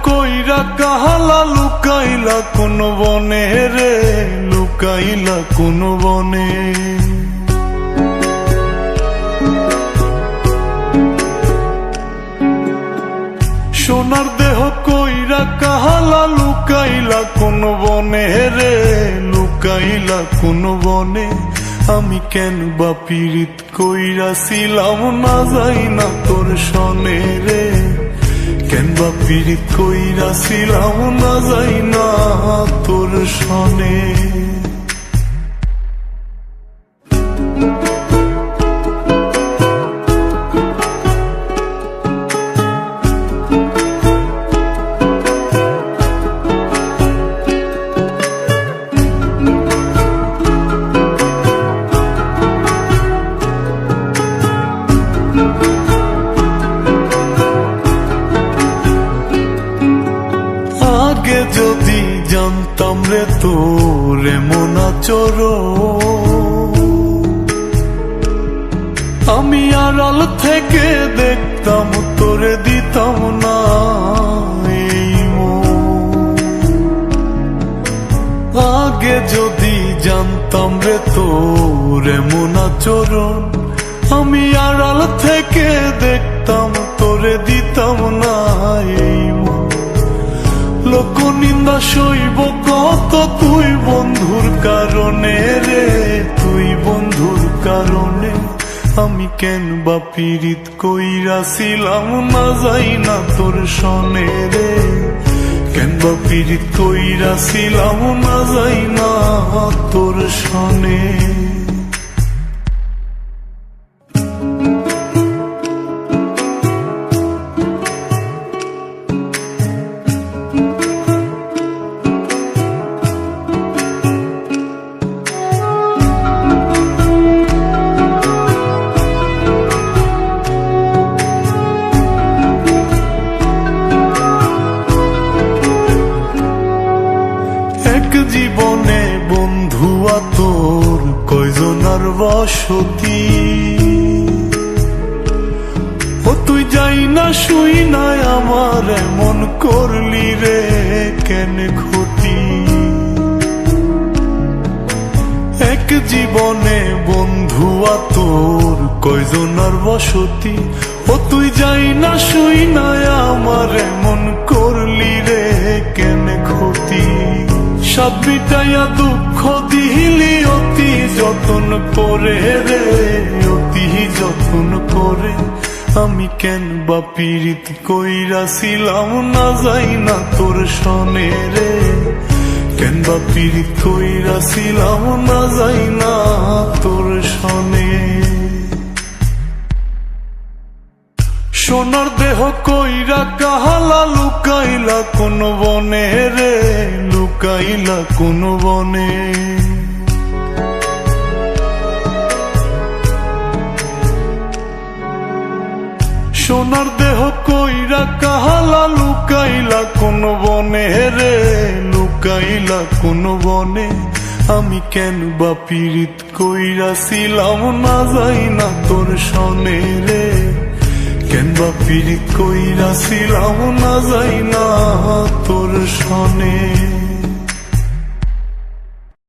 কইরা কাহালা লুকাইলা কোন বনে রে, লুকাইলা কোন বনে। সোনার দেহ কইরা কাহালা লুকাইলা কোন বনে রে, লুকাইলা কোন বনে। আমি কেন বা পীড়িত কইরাছিলাম না যাই না তোর সনে রে, কেন বা পীড়িত কইরাছিলাম না যাই না তোর সনে। আগে যদি জানতাম রে তোর এমন আচরণ, আমি আড়াল থেকে দেখতাম তোরে দিতাম না এই মন। আগে যদি জানতাম রে তোর এমন আচরণ, আমি আড়াল থেকে দেখতাম তোরে দিতাম না এই মন। লোক নিন্দা সইব কত তুই বন্ধুর কারণে রে, তুই বন্ধুর কারণে। আমি কেন বা পীড়িত কইরাছিলাম না যাই না তোর সনে রে, কেন বা পীড়িত কইরাছিলাম না যাই না তোর সনে। জীবনে বন্ধুয়া তোর কয়জনার বসতি, ও তুই যাই না শুই নাই আমার এমন করলি রে কেন ক্ষতি। এক জীবনে বন্ধুয়া তোর কয়জনার বসতি, ও তুই যাই না শুই নাই আমার এমন করলি রে কেন ক্ষতি। সব মিটাইয়া দুঃখ দিলি অতি যতন করে রে, অতি যতন করে। আমি কেন বা পীড়িত কইরাছিলাম না যাই না তোর সনে রে, কেন বা পীড়িত কইরাছিলাম না যাই না তোর সনে। সোনার দেহ কইরা কাহালা লুকাইলা কোন বনে রে, লুকাইলা কোন বনে। সোনার দেহ কইরা কাহালা লুকাইলা কোন বনে রে, লুকাইলা কোন বনে। আমি কেন বা পীড়িত কইরাছিলাম না যাই না তোর সনে রে, কেন বা পীড়িত কইরাছিলাম না যাই না